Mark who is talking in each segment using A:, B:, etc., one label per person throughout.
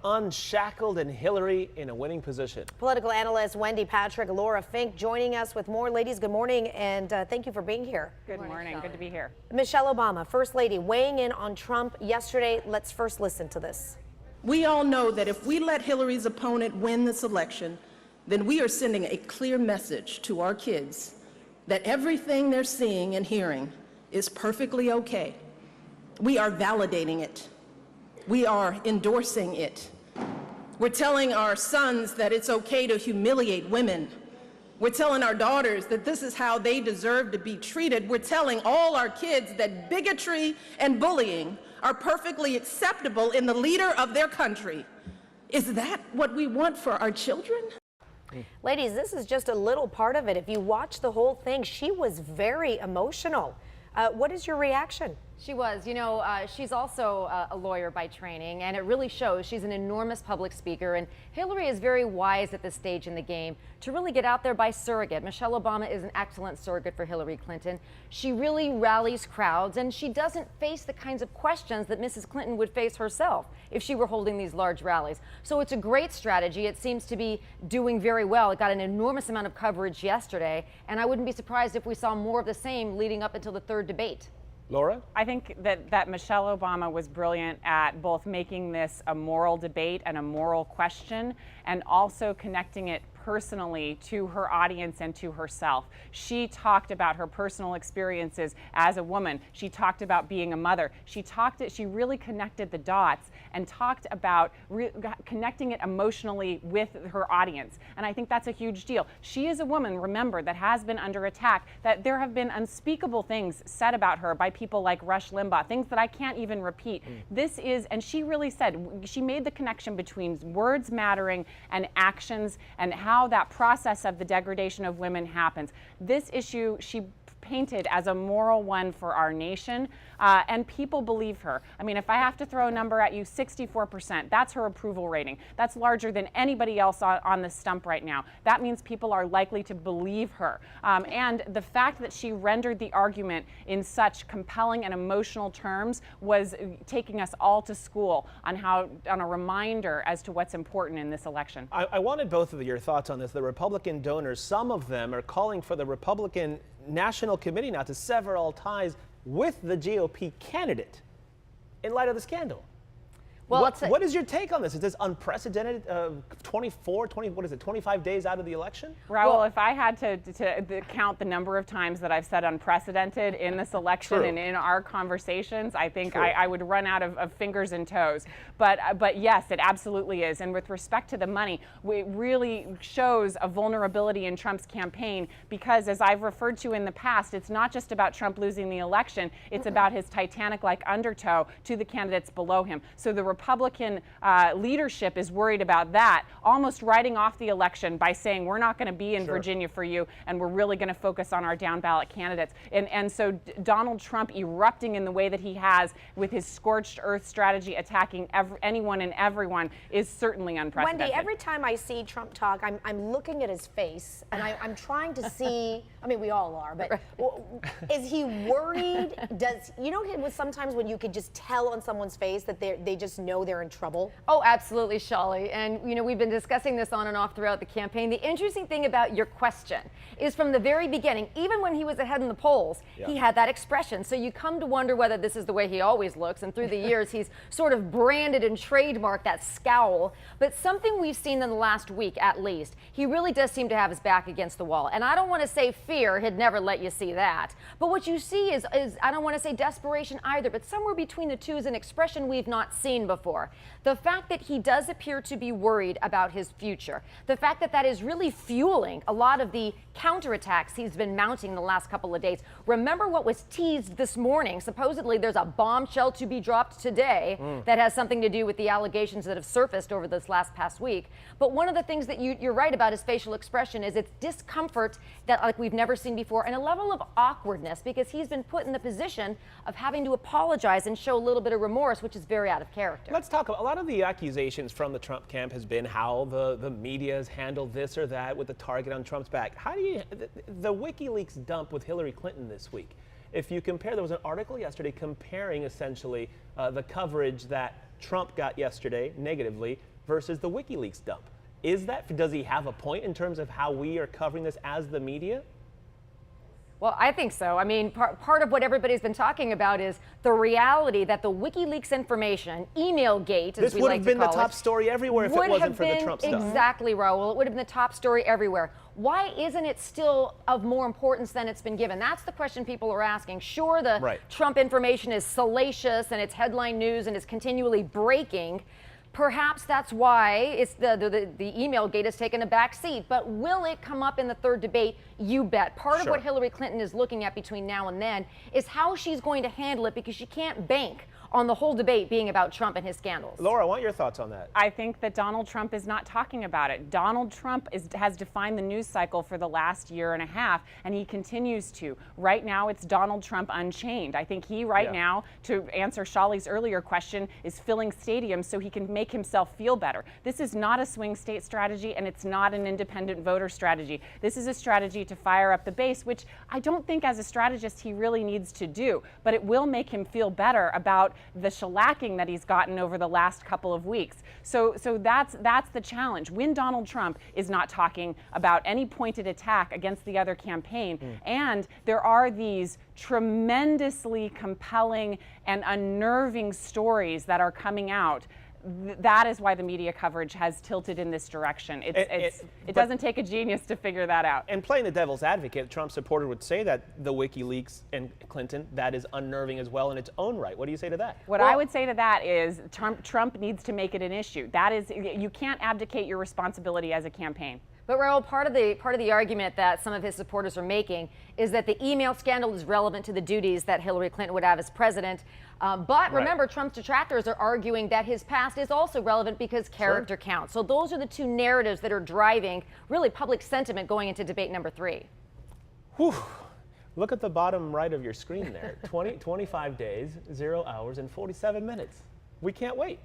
A: unshackled and Hillary in a winning position.
B: Political analyst Wendy Patrick, Laura Fink joining us with more. Ladies, good morning, and thank you for being here.
C: Good morning. Good to be here.
B: Michelle Obama, First Lady, weighing in on Trump yesterday. Let's first listen to this.
D: We all know that if we let Hillary's opponent win this election, then we are sending a clear message to our kids that everything they're seeing and hearing is perfectly okay. We are validating it. We are endorsing it. We're telling our sons that it's okay to humiliate women. We're telling our daughters that this is how they deserve to be treated. We're telling all our kids that bigotry and bullying are perfectly acceptable in the leader of their country. Is that what we want for our children?
B: Ladies, this is just a little part of it. If you watch the whole thing, she was very emotional. What is your reaction?
C: She was. You know, she's also a lawyer by training, and it really shows. She's an enormous public speaker, and Hillary is very wise at this stage in the game to really get out there by surrogate. Michelle Obama is an excellent surrogate for Hillary Clinton. She really rallies crowds, and she doesn't face the kinds of questions that Mrs. Clinton would face herself if she were holding these large rallies. So it's a great strategy. It seems to be doing very well. It got an enormous amount of coverage yesterday, and I wouldn't be surprised if we saw more of the same leading up until the third debate.
A: Laura?
E: I think that Michelle Obama was brilliant at both making this a moral debate and a moral question, and also connecting it personally to her audience and to herself. She talked about her personal experiences as a woman. She talked about being a mother. She really connected the dots and talked about connecting it emotionally with her audience. And I think that's a huge deal. She is a woman, remember, that has been under attack, that there have been unspeakable things said about her by people like Rush Limbaugh, things that I can't even repeat. This is, and she really said, she made the connection between words mattering and actions and how that process of the degradation of women happens. This issue she painted as a moral one for our nation, and people believe her. I mean, if I have to throw a number at you, 64%, that's her approval rating. That's larger than anybody else on the stump right now. That means people are likely to believe her. And the fact that she rendered the argument in such compelling and emotional terms was taking us all to school on a reminder as to what's important in this election.
A: I wanted both of your thoughts on this. The Republican donors, some of them are calling for the Republican National Committee now to sever all ties with the GOP candidate in light of the scandal. Well, what is your take on this? Is this unprecedented? 25 days out of the election?
E: Raul, if I had to count the number of times that I've said unprecedented in this election and in our conversations, I think I would run out of fingers and toes. But yes, it absolutely is. And with respect to the money, it really shows a vulnerability in Trump's campaign because, as I've referred to in the past, it's not just about Trump losing the election. It's about his Titanic-like undertow to the candidates below him. So the Republican leadership is worried about that, almost writing off the election by saying we're not going to be in Virginia for you and we're really going to focus on our down ballot candidates. And so Donald Trump erupting in the way that he has with his scorched earth strategy, attacking anyone and everyone, is certainly unprecedented.
B: Wendy, every time I see Trump talk, I'm looking at his face and I'm trying to see, I mean, we all are, but is he worried? You know, sometimes when you could just tell on someone's face that they just know they're in trouble?
C: Oh, absolutely, Shelley. And, you know, we've been discussing this on and off throughout the campaign. The interesting thing about your question is from the very beginning, even when he was ahead in the polls, he had that expression. So you come to wonder whether this is the way he always looks. And through the years, he's sort of branded and trademarked that scowl. But something we've seen in the last week, at least, he really does seem to have his back against the wall. And I don't want to say fear. He'd never let you see that. But what you see is I don't want to say desperation either, but somewhere between the two is an expression we've not seen before. The fact that he does appear to be worried about his future, the fact that that is really fueling a lot of the counterattacks he's been mounting the last couple of days. Remember what was teased this morning? Supposedly there's a bombshell to be dropped today that has something to do with the allegations that have surfaced over this past week. But one of the things that you're right about his facial expression is it's discomfort that like we've never seen before, and a level of awkwardness because he's been put in the position of having to apologize and show a little bit of remorse, which is very out of character.
A: Let's talk about a lot of the accusations from the Trump camp has been how the media has handled this or that with the target on Trump's back. How do you, the WikiLeaks dump with Hillary Clinton this week, if you compare, there was an article yesterday comparing essentially the coverage that Trump got yesterday negatively versus the WikiLeaks dump. Does he have a point in terms of how we are covering this as the media?
C: Well, I think so. I mean, part of what everybody's been talking about is the reality that the WikiLeaks information, email gate, as
A: This
C: we
A: would
C: like
A: have
C: to
A: been the
C: call
A: top
C: it,
A: story everywhere if it
C: would
A: wasn't
C: have
A: for the
C: been
A: Trump stuff.
C: exactly, Raul. It would have been the top story everywhere. Why isn't it still of more importance than it's been given? That's the question people are asking. Sure, the
A: Right.
C: Trump information is salacious and it's headline news and it's continually breaking. Perhaps that's why it's the email gate has taken a back seat. But will it come up in the third debate? You bet. Part of
A: Sure.
C: what Hillary Clinton is looking at between now and then is how she's going to handle it, because she can't bank on the whole debate being about Trump and his scandals.
A: Laura, I want your thoughts on that.
E: I think that Donald Trump is not talking about it. Donald Trump has defined the news cycle for the last year and a half, and he continues to. Right now, it's Donald Trump unchained. I think he now, to answer Shali's earlier question, is filling stadiums so he can make himself feel better. This is not a swing state strategy, and it's not an independent voter strategy. This is a strategy to fire up the base, which I don't think as a strategist he really needs to do, but it will make him feel better about the shellacking that he's gotten over the last couple of weeks. So that's the challenge. When Donald Trump is not talking about any pointed attack against the other campaign, and there are these tremendously compelling and unnerving stories that are coming out, that is why the media coverage has tilted in this direction. It doesn't take a genius to figure that out.
A: And playing the devil's advocate, Trump supporter would say that the WikiLeaks and Clinton, that is unnerving as well in its own right. What do you say to that?
E: What I would say to that is Trump needs to make it an issue. That is, you can't abdicate your responsibility as a campaign.
C: But Raul, part of the argument that some of his supporters are making is that the email scandal is relevant to the duties that Hillary Clinton would have as president. But remember, Trump's detractors are arguing that his past is also relevant because character counts. So those are the two narratives that are driving really public sentiment going into debate number 3.
A: Whew. Look at the bottom right of your screen there. 25 days, 0 hours, and 47 minutes. We can't wait.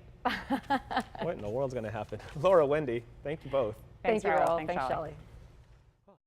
A: What in the world's going to happen? Laura, Wendy, thank you both.
C: Thank you,
E: Raul.
C: Raul.
E: Thanks,
C: Thanks,
E: Shali.
C: Shelley.